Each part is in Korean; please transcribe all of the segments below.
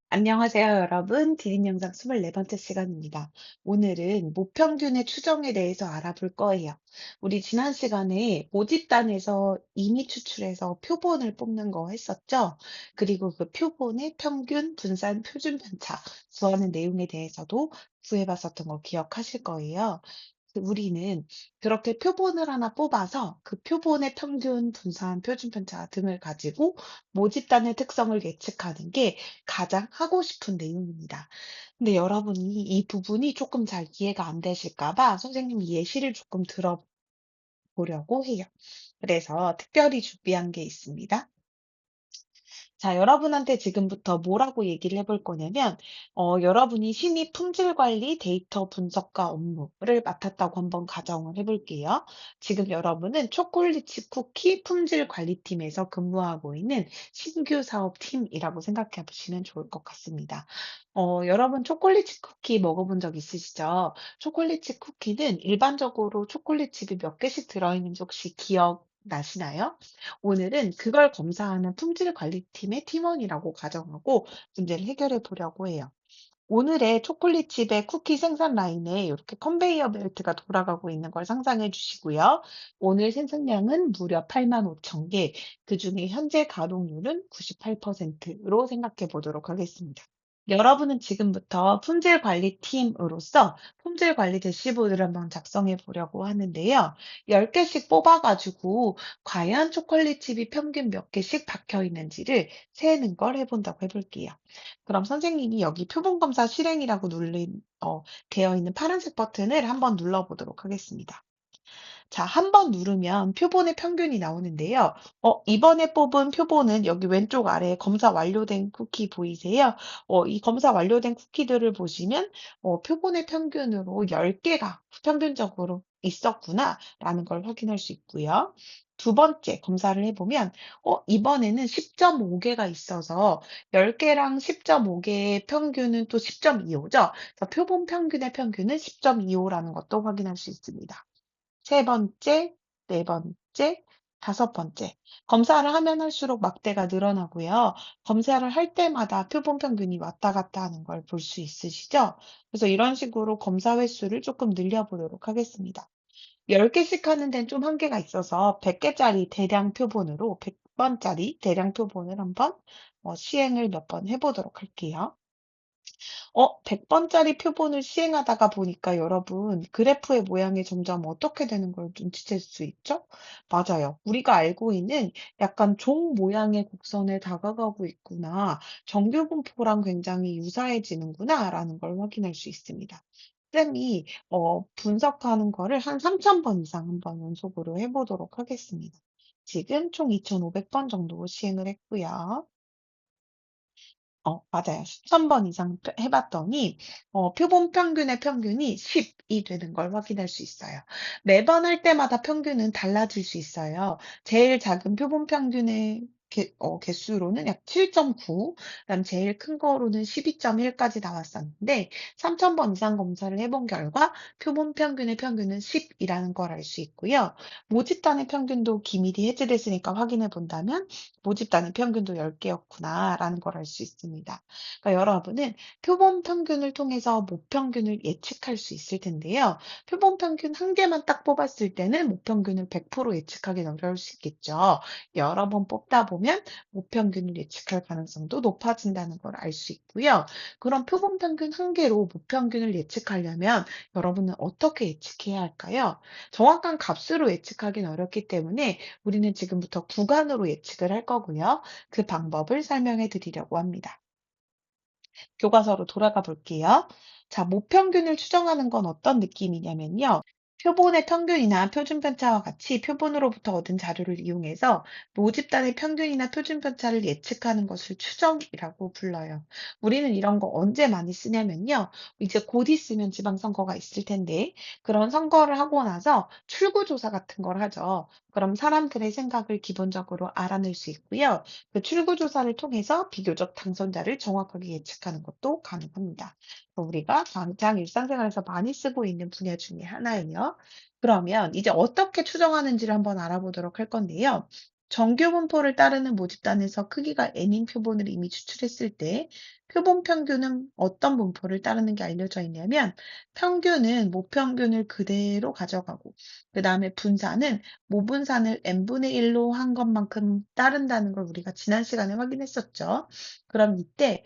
안녕하세요, 여러분. 디귿 영상 24번째 시간입니다. 오늘은 모평균의 추정에 대해서 알아볼 거예요. 우리 지난 시간에 모집단에서 임의 추출해서 표본을 뽑는 거 했었죠? 그리고 그 표본의 평균, 분산, 표준 편차 구하는 내용에 대해서도 구해봤었던 거 기억하실 거예요. 우리는 그렇게 표본을 하나 뽑아서 그 표본의 평균, 분산, 표준 편차 등을 가지고 모집단의 특성을 예측하는 게 가장 하고 싶은 내용입니다. 근데 여러분이 이 부분이 조금 잘 이해가 안 되실까 봐 선생님이 예시를 조금 들어보려고 해요. 그래서 특별히 준비한 게 있습니다. 자, 여러분한테 지금부터 뭐라고 얘기를 해볼 거냐면, 여러분이 신입 품질 관리 데이터 분석가 업무를 맡았다고 한번 가정을 해볼게요. 지금 여러분은 초콜릿 쿠키 품질 관리팀에서 근무하고 있는 신규 사업팀이라고 생각해 보시면 좋을 것 같습니다. 여러분 초콜릿 쿠키 먹어본 적 있으시죠? 초콜릿 쿠키는 일반적으로 초콜릿칩이 몇 개씩 들어있는지 혹시 기억나시나요? 오늘은 그걸 검사하는 품질 관리팀의 팀원이라고 가정하고 문제를 해결해 보려고 해요. 오늘의 초콜릿집의 쿠키 생산 라인에 이렇게 컨베이어 벨트가 돌아가고 있는 걸 상상해 주시고요. 오늘 생산량은 무려 85,000 개, 그중에 현재 가동률은 98%로 생각해 보도록 하겠습니다. 여러분은 지금부터 품질 관리팀으로서 품질 관리 대시보드를 한번 작성해 보려고 하는데요. 10개씩 뽑아가지고 과연 초콜릿 칩이 평균 몇 개씩 박혀 있는지를 세는 걸 해본다고 해볼게요. 그럼 선생님이 여기 표본 검사 실행이라고 되어 있는 파란색 버튼을 한번 눌러보도록 하겠습니다. 자, 한 번 누르면 표본의 평균이 나오는데요. 이번에 뽑은 표본은 여기 왼쪽 아래에 검사 완료된 쿠키 보이세요? 이 검사 완료된 쿠키들을 보시면 표본의 평균으로 10개가 평균적으로 있었구나라는 걸 확인할 수 있고요. 두 번째 검사를 해보면 이번에는 10.5개가 있어서 10개랑 10.5개의 평균은 또 10.25죠. 표본 평균의 평균은 10.25라는 것도 확인할 수 있습니다. 세 번째, 네 번째, 다섯 번째. 검사를 하면 할수록 막대가 늘어나고요. 검사를 할 때마다 표본 평균이 왔다 갔다 하는 걸 볼 수 있으시죠? 그래서 이런 식으로 검사 횟수를 조금 늘려보도록 하겠습니다. 10개씩 하는 데는 좀 한계가 있어서 100개짜리 대량 표본으로 100번짜리 대량 표본을 한번 시행을 몇 번 해보도록 할게요. 100번짜리 표본을 시행하다가 보니까 여러분 그래프의 모양이 점점 어떻게 되는 걸 눈치챌 수 있죠? 맞아요. 우리가 알고 있는 약간 종 모양의 곡선에 다가가고 있구나. 정규 분포랑 굉장히 유사해지는구나라는 걸 확인할 수 있습니다. 쌤이 분석하는 거를 한 3,000번 이상 한번 연속으로 해보도록 하겠습니다. 지금 총 2,500번 정도 시행을 했고요. 맞아요. 수천 번 이상 해 봤더니 표본 평균의 평균이 10이 되는 걸 확인할 수 있어요. 매번 할 때마다 평균은 달라질 수 있어요. 제일 작은 표본 평균의 개수로는 약 7.9, 그다음 제일 큰 거로는 12.1 까지 나왔었는데 3,000번 이상 검사를 해본 결과 표본 평균의 평균은 10 이라는 걸 알 수 있고요. 모집단의 평균도 기밀이 해제됐으니까 확인해 본다면 모집단의 평균도 10개였구나라는 걸 알 수 있습니다. 그러니까 여러분은 표본 평균을 통해서 모평균을 예측할 수 있을 텐데요. 표본 평균 한 개만 딱 뽑았을 때는 모평균을 100% 예측하기는 어려울 수 있겠죠. 여러 번 뽑다 보면 모평균을 예측할 가능성도 높아진다는 걸 알 수 있고요. 그럼 표본 평균 한 개로 모평균을 예측하려면 여러분은 어떻게 예측해야 할까요? 정확한 값으로 예측하기는 어렵기 때문에 우리는 지금부터 구간으로 예측을 할 거고요. 그 방법을 설명해 드리려고 합니다. 교과서로 돌아가 볼게요. 자, 모평균을 추정하는 건 어떤 느낌이냐면요. 표본의 평균이나 표준 편차와 같이 표본으로부터 얻은 자료를 이용해서 모집단의 평균이나 표준 편차를 예측하는 것을 추정이라고 불러요. 우리는 이런 거 언제 많이 쓰냐면요. 이제 곧 있으면 지방선거가 있을 텐데 그런 선거를 하고 나서 출구조사 같은 걸 하죠. 그럼 사람들의 생각을 기본적으로 알아낼 수 있고요. 그 출구조사를 통해서 비교적 당선자를 정확하게 예측하는 것도 가능합니다. 우리가 당장 일상생활에서 많이 쓰고 있는 분야 중에 하나예요. 그러면 이제 어떻게 추정하는지를 한번 알아보도록 할 건데요. 정규 분포를 따르는 모집단에서 크기가 n인 표본을 이미 추출했을 때 표본 평균은 어떤 분포를 따르는 게 알려져 있냐면 평균은 모평균을 그대로 가져가고 그다음에 분산은 모분산을 n분의 1로 한 것만큼 따른다는 걸 우리가 지난 시간에 확인했었죠. 그럼 이때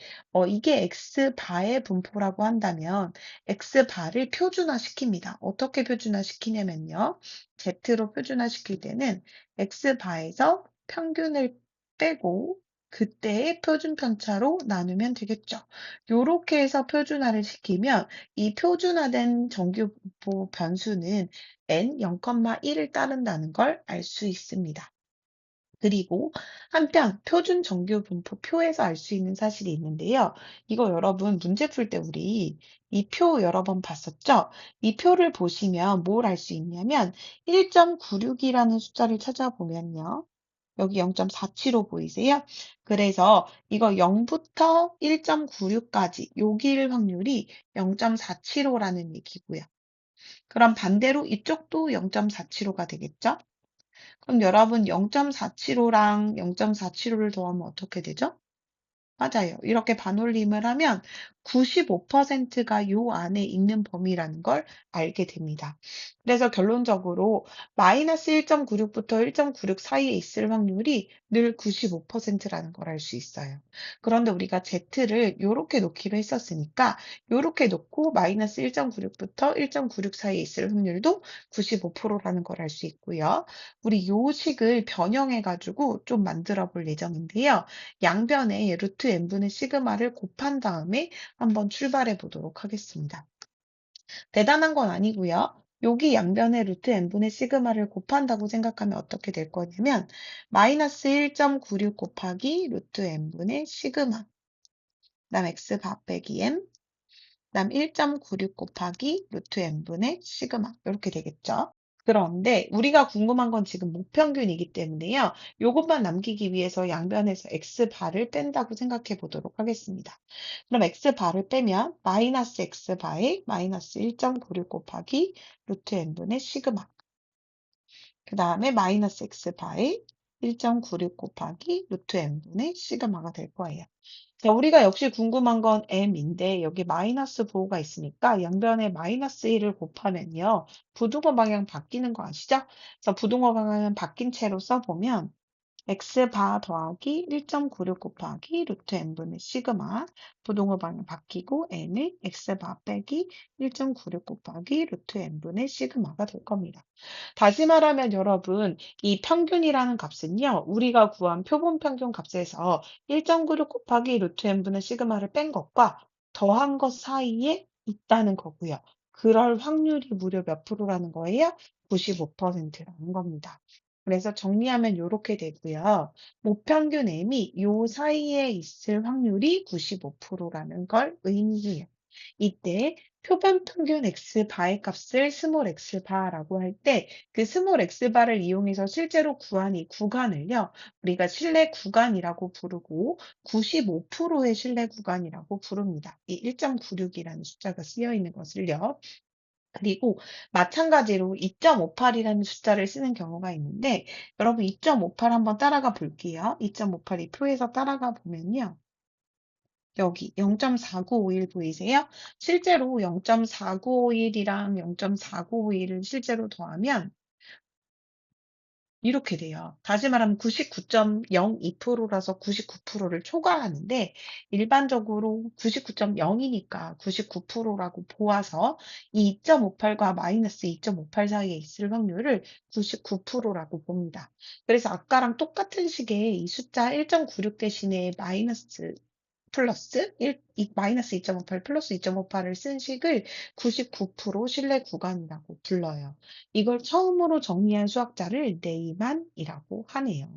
이게 x바의 분포라고 한다면 x바를 표준화시킵니다. 어떻게 표준화시키냐면요. z로 표준화시킬 때는 x바에서 평균을 빼고 그때의 표준 편차로 나누면 되겠죠. 요렇게 해서 표준화를 시키면 이 표준화된 정규분포 변수는 n 0,1을 따른다는 걸 알 수 있습니다. 그리고 한편 표준 정규분포 표에서 알 수 있는 사실이 있는데요. 이거 여러분 문제 풀 때 우리 이 표 여러 번 봤었죠? 이 표를 보시면 뭘 알 수 있냐면 1.96이라는 숫자를 찾아보면요. 여기 0.475 보이세요? 그래서 이거 0부터 1.96까지 여기일 확률이 0.475라는 얘기고요. 그럼 반대로 이쪽도 0.475가 되겠죠? 그럼 여러분 0.475랑 0.475를 더하면 어떻게 되죠? 맞아요. 이렇게 반올림을 하면 95%가 요 안에 있는 범위라는 걸 알게 됩니다. 그래서 결론적으로 마이너스 1.96부터 1.96 사이에 있을 확률이 늘 95%라는 걸 알 수 있어요. 그런데 우리가 Z를 요렇게 놓기로 했었으니까 요렇게 놓고 마이너스 1.96부터 1.96 사이에 있을 확률도 95%라는 걸 알 수 있고요. 우리 요 식을 변형해 가지고 좀 만들어 볼 예정인데요. 양변에 루트 n분의 시그마를 곱한 다음에 한번 출발해 보도록 하겠습니다. 대단한 건 아니고요. 여기 양변에 루트 n분의 시그마를 곱한다고 생각하면 어떻게 될 거냐면 마이너스 1.96 곱하기 루트 n분의 시그마 그다음 x바 빼기 m 그다음 1.96 곱하기 루트 n분의 시그마 이렇게 되겠죠. 그런데 우리가 궁금한 건 지금 목평균이기 때문에요. 요것만 남기기 위해서 양변에서 x바를 뺀다고 생각해 보도록 하겠습니다. 그럼 x바를 빼면 마이너스 x바에 마이너스 1.96 곱하기 루트 n분의 시그마 그 다음에 마이너스 x바에 1.96 곱하기 루트 n분의 시그마가 될 거예요. 자, 우리가 역시 궁금한 건 m인데 여기 마이너스 부호가 있으니까 양변에 마이너스 1을 곱하면요. 부등호 방향 바뀌는 거 아시죠? 그래서 부등호 방향은 바뀐 채로 써보면 x바 더하기 1.96 곱하기 루트 n분의 시그마 부등호 방향 바뀌고 n은 x바 빼기 1.96 곱하기 루트 n분의 시그마가 될 겁니다. 다시 말하면 여러분 이 평균이라는 값은요. 우리가 구한 표본 평균 값에서 1.96 곱하기 루트 n분의 시그마를 뺀 것과 더한 것 사이에 있다는 거고요. 그럴 확률이 무려 몇 프로라는 거예요? 95%라는 겁니다. 그래서 정리하면 이렇게 되고요. 모평균 m이 요 사이에 있을 확률이 95%라는 걸 의미해요. 이때 표본 평균 x바의 값을 스몰 x바라고 할 때 그 스몰 x바를 이용해서 실제로 구한 이 구간을요. 우리가 실내 구간이라고 부르고 95%의 실내 구간이라고 부릅니다. 이 1.96이라는 숫자가 쓰여 있는 것을요. 그리고 마찬가지로 2.58이라는 숫자를 쓰는 경우가 있는데 여러분 2.58 한번 따라가 볼게요. 2.58 이 표에서 따라가 보면요. 여기 0.4951 보이세요? 실제로 0.4951이랑 0.4951을 실제로 더하면 이렇게 돼요. 다시 말하면 99.02%라서 99%를 초과하는데 일반적으로 99.0이니까 99%라고 보아서 이 2.58과 마이너스 2.58 사이에 있을 확률을 99%라고 봅니다. 그래서 아까랑 똑같은 식의 이 숫자 1.96 대신에 마이너스 플러스 1, 마이너스 2.58 플러스 2.58을 쓴 식을 99% 신뢰 구간이라고 불러요. 이걸 처음으로 정리한 수학자를 네이만이라고 하네요.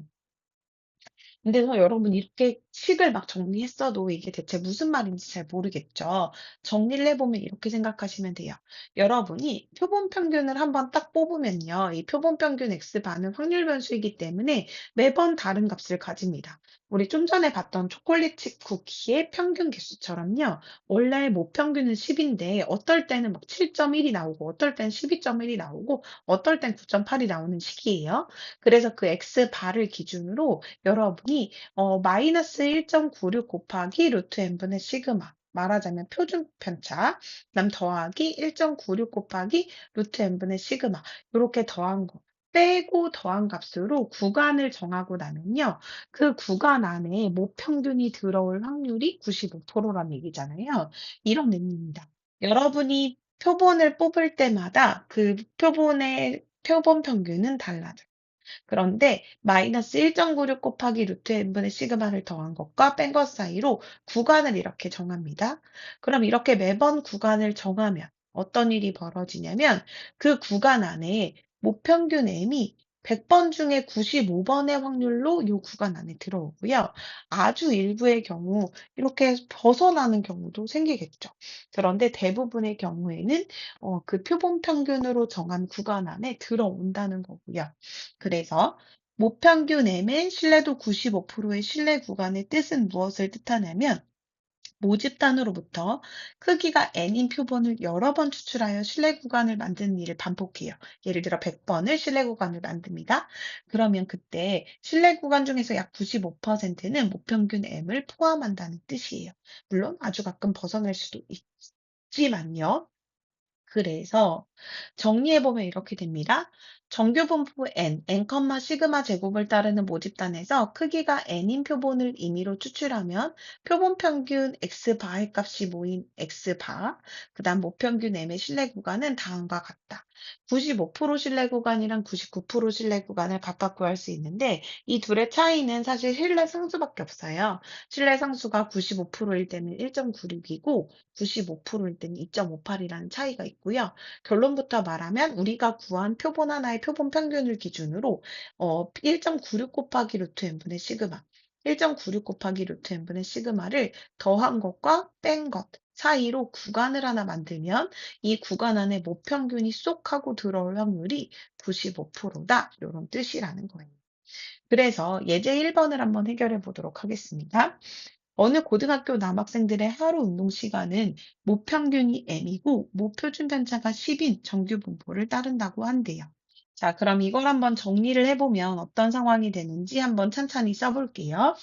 근데서 여러분 이렇게 식을 막 정리했어도 이게 대체 무슨 말인지 잘 모르겠죠. 정리를 해보면 이렇게 생각하시면 돼요. 여러분이 표본 평균을 한번 딱 뽑으면요. 이 표본 평균 X반은 확률 변수이기 때문에 매번 다른 값을 가집니다. 우리 좀 전에 봤던 초콜릿 칩 쿠키의 평균 개수처럼요. 원래 모평균은 10인데 어떨 때는 막 7.1이 나오고 어떨 땐 12.1이 나오고 어떨 땐 9.8이 나오는 시기예요. 그래서 그 x 바를 기준으로 여러분이 마이너스 1.96 곱하기 루트 n분의 시그마 말하자면 표준 편차, 그다음 더하기 1.96 곱하기 루트 n분의 시그마 요렇게 더한 거 빼고 더한 값으로 구간을 정하고 나면요. 그 구간 안에 모평균이 들어올 확률이 95%란 얘기잖아요. 이런 의미입니다. 여러분이 표본을 뽑을 때마다 그 표본의 표본 평균은 달라져요. 그런데 마이너스 1.96 곱하기 루트 n분의 시그마를 더한 것과 뺀 것 사이로 구간을 이렇게 정합니다. 그럼 이렇게 매번 구간을 정하면 어떤 일이 벌어지냐면 그 구간 안에 모평균 m이 100번 중에 95번의 확률로 이 구간 안에 들어오고요. 아주 일부의 경우 이렇게 벗어나는 경우도 생기겠죠. 그런데 대부분의 경우에는 그 표본 평균으로 정한 구간 안에 들어온다는 거고요. 그래서 모평균 M의 신뢰도 95%의 신뢰 구간의 뜻은 무엇을 뜻하냐면 모집단으로부터 크기가 n인 표본을 여러 번 추출하여 신뢰 구간을 만드는 일을 반복해요. 예를 들어 100번을 신뢰 구간을 만듭니다. 그러면 그때 신뢰 구간 중에서 약 95%는 모평균 M을 포함한다는 뜻이에요. 물론 아주 가끔 벗어날 수도 있지만요. 그래서 정리해보면 이렇게 됩니다. 정규분포 n 시그마 제곱을 따르는 모집단에서 크기가 n인 표본을 임의로 추출하면 표본 평균 x바의 값이 모인 x바, 그 다음 모평균 m의 신뢰 구간은 다음과 같다. 95% 신뢰 구간이랑 99% 신뢰 구간을 각각 구할 수 있는데 이 둘의 차이는 사실 신뢰 상수밖에 없어요. 신뢰 상수가 95%일 때는 1.96이고 95%일 때는 2.58이라는 차이가 있고요. 결론부터 말하면 우리가 구한 표본 하나의 표본 평균을 기준으로 1.96 곱하기 루트 n분의 시그마, 1.96 곱하기 루트 n분의 시그마를 더한 것과 뺀 것 사이로 구간을 하나 만들면 이 구간 안에 모평균이 쏙 하고 들어올 확률이 95%다. 이런 뜻이라는 거예요. 그래서 예제 1번을 한번 해결해 보도록 하겠습니다. 어느 고등학교 남학생들의 하루 운동 시간은 모평균이 M이고 모표준 편차가 10인 정규 분포를 따른다고 한대요. 자, 그럼 이걸 한번 정리를 해보면 어떤 상황이 되는지 한번 찬찬히 써볼게요.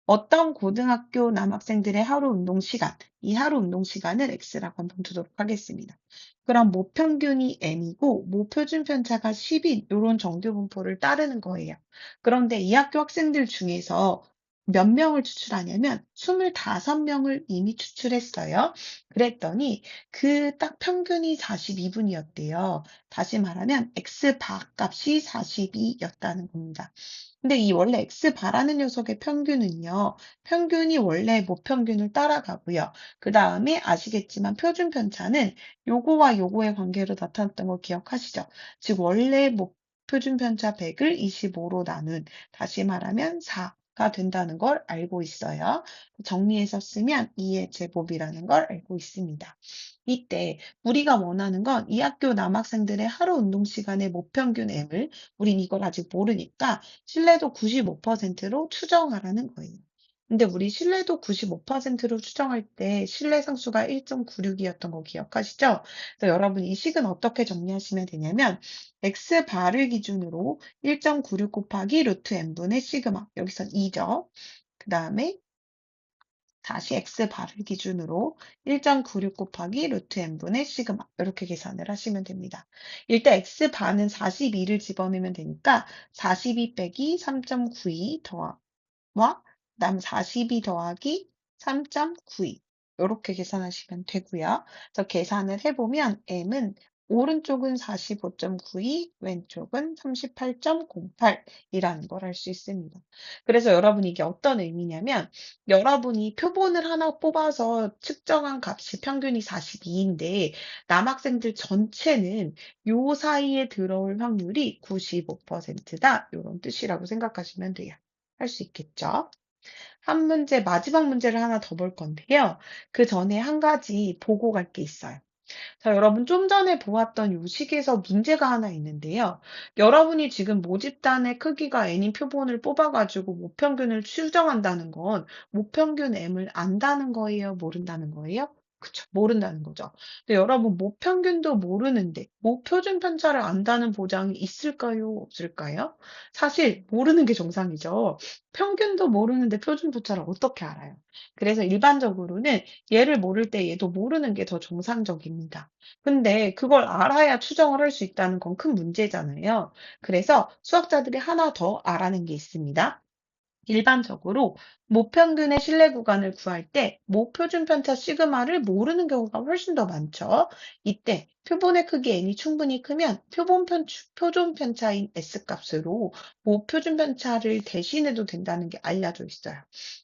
어떤 고등학교 남학생들의 하루 운동 시간, 이 하루 운동 시간을 X라고 한번 두도록 하겠습니다. 그럼 모평균이 M이고 모표준 편차가 10인 이런 정규 분포를 따르는 거예요. 그런데 이 학교 학생들 중에서 몇 명을 추출하냐면 25명을 이미 추출했어요. 그랬더니 그 딱 평균이 42분이었대요. 다시 말하면 X바 값이 42였다는 겁니다. 근데 이 원래 X바라는 녀석의 평균은요. 평균이 원래 모평균을 따라가고요. 그다음에 아시겠지만 표준 편차는 요거와 요거의 관계로 나타났던 거 기억하시죠? 즉 원래 표준 편차 100을 25로 나눈 다시 말하면 4가 된다는 걸 알고 있어요. 정리해서 쓰면 2의 제곱이라는 걸 알고 있습니다. 이때 우리가 원하는 건 이 학교 남학생들의 하루 운동 시간의 모평균 M을 우린 이걸 아직 모르니까 신뢰도 95%로 추정하라는 거예요. 근데 우리 신뢰도 95%로 추정할 때 신뢰 상수가 1.96이었던 거 기억하시죠? 그래서 여러분 이 식은 어떻게 정리하시면 되냐면 x바를 기준으로 1.96 곱하기 루트 n분의 시그마 여기선 2죠. 그 다음에 다시 x바를 기준으로 1.96 곱하기 루트 n분의 시그마 이렇게 계산을 하시면 됩니다. 일단 x바는 42를 집어넣으면 되니까 42 빼기 3.92 와 그다음 42 더하기 3.92 이렇게 계산하시면 되고요. 그래서 계산을 해보면 m은 오른쪽은 45.92, 왼쪽은 38.08이라는 걸 알 수 있습니다. 그래서 여러분 이게 어떤 의미냐면 여러분이 표본을 하나 뽑아서 측정한 값이 평균이 42인데 남학생들 전체는 요 사이에 들어올 확률이 95%다. 이런 뜻이라고 생각하시면 돼요. 할 수 있겠죠? 한 문제, 마지막 문제를 하나 더 볼 건데요. 그 전에 한 가지 보고 갈 게 있어요. 자, 여러분 좀 전에 보았던 요 식에서 문제가 하나 있는데요. 여러분이 지금 모집단의 크기가 n인 표본을 뽑아 가지고 모평균을 추정한다는 건 모평균 m을 안다는 거예요, 모른다는 거예요? 그쵸. 모른다는 거죠. 근데 여러분 모평균도 모르는데 모표준 편차를 안다는 보장이 있을까요? 없을까요? 사실 모르는 게 정상이죠. 평균도 모르는데 표준 편차를 어떻게 알아요? 그래서 일반적으로는 얘를 모를 때 얘도 모르는 게 더 정상적입니다. 근데 그걸 알아야 추정을 할 수 있다는 건 큰 문제잖아요. 그래서 수학자들이 하나 더 알아낸 게 있습니다. 일반적으로 모평균의 신뢰 구간을 구할 때 모표준 편차 시그마를 모르는 경우가 훨씬 더 많죠. 이때 표본의 크기 n이 충분히 크면 표준 편차인 S 값으로 모표준 편차를 대신해도 된다는 게 알려져 있어요.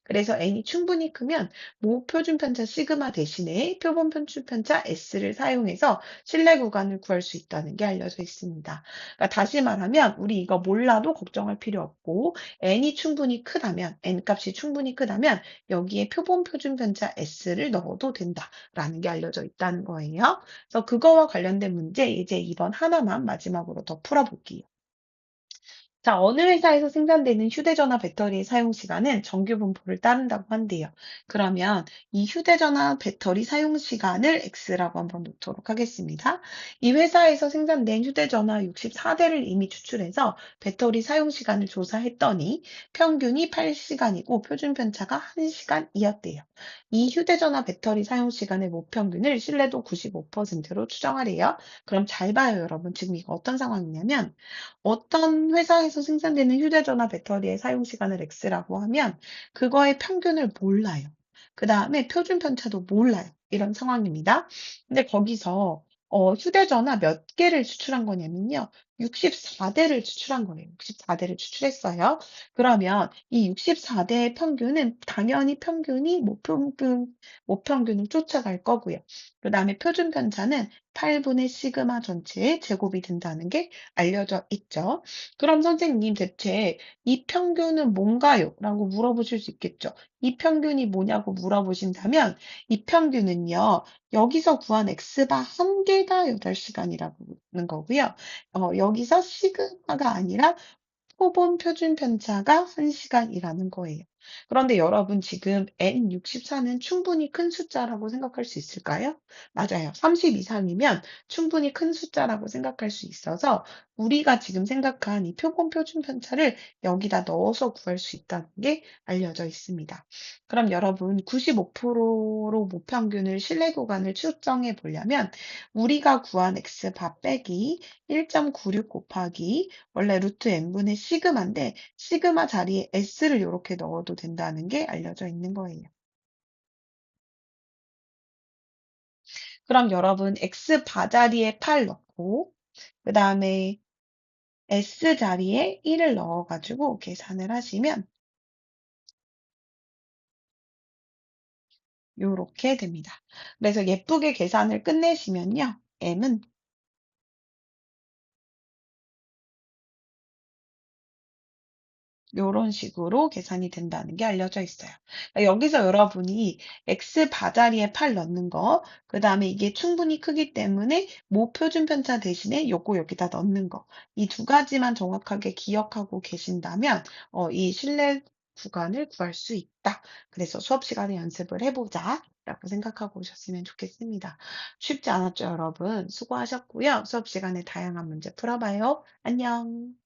그래서 n이 충분히 크면 모표준 편차 시그마 대신에 표본 표준 편차 S를 사용해서 신뢰 구간을 구할 수 있다는 게 알려져 있습니다. 그러니까 다시 말하면 우리 이거 몰라도 걱정할 필요 없고 n이 충분히 크다면, n 값이 충분히 크다면 여기에 표본 표준 편차 s를 넣어도 된다라는 게 알려져 있다는 거예요. 그래서 그거와 관련된 문제 이제 이번 하나만 마지막으로 더 풀어볼게요. 자, 어느 회사에서 생산되는 휴대전화 배터리의 사용 시간은 정규 분포를 따른다고 한대요. 그러면 이 휴대전화 배터리 사용 시간을 X라고 한번 놓도록 하겠습니다. 이 회사에서 생산된 휴대전화 64대를 이미 추출해서 배터리 사용 시간을 조사했더니 평균이 8시간이고 표준 편차가 1시간이었대요. 이 휴대전화 배터리 사용 시간의 모평균을 신뢰도 95%로 추정하래요. 그럼 잘 봐요, 여러분. 지금 이거 어떤 상황이냐면 어떤 회사에서 생산되는 휴대전화 배터리의 사용 시간을 X라고 하면 그거의 평균을 몰라요. 그다음에 표준 편차도 몰라요. 이런 상황입니다. 근데 거기서 휴대전화 몇 개를 추출한 거냐면요. 64대를 추출한 거예요. 64대를 추출했어요. 그러면 이 64대의 평균은 당연히 평균이 모평균을 쫓아갈 거고요. 그다음에 표준 편차는 8분의 시그마 전체의 제곱이 된다는 게 알려져 있죠. 그럼 선생님 대체 이 평균은 뭔가요? 라고 물어보실 수 있겠죠. 이 평균이 뭐냐고 물어보신다면 이 평균은요. 여기서 구한 x가 한 개가 8시간이라는 거고요. 여기서 시그마가 아니라 표본 표준 편차가 1시간이라는 거예요. 그런데 여러분 지금 N64는 충분히 큰 숫자라고 생각할 수 있을까요? 맞아요. 30 이상이면 충분히 큰 숫자라고 생각할 수 있어서 우리가 지금 생각한 이 표본 표준 편차를 여기다 넣어서 구할 수 있다는 게 알려져 있습니다. 그럼 여러분 95%로 모평균을 신뢰 구간을 측정해 보려면 우리가 구한 x 바 빼기 1.96 곱하기 원래 루트 n분의 시그마인데 시그마 자리에 s를 이렇게 넣어도 된다는 게 알려져 있는 거예요. 그럼 여러분 x 바 자리에 8 넣고 그 다음에 s 자리에 1을 넣어가지고 계산을 하시면 이렇게 됩니다. 그래서 예쁘게 계산을 끝내시면요. m은 요런 식으로 계산이 된다는 게 알려져 있어요. 그러니까 여기서 여러분이 x 바자리에 8 넣는 거, 그다음에 이게 충분히 크기 때문에 모표준 편차 대신에 요거 여기다 넣는 거. 이 두 가지만 정확하게 기억하고 계신다면 이 실내 구간을 구할 수 있다. 그래서 수업 시간에 연습을 해보자. 라고 생각하고 오셨으면 좋겠습니다. 쉽지 않았죠, 여러분? 수고하셨고요. 수업 시간에 다양한 문제 풀어봐요. 안녕.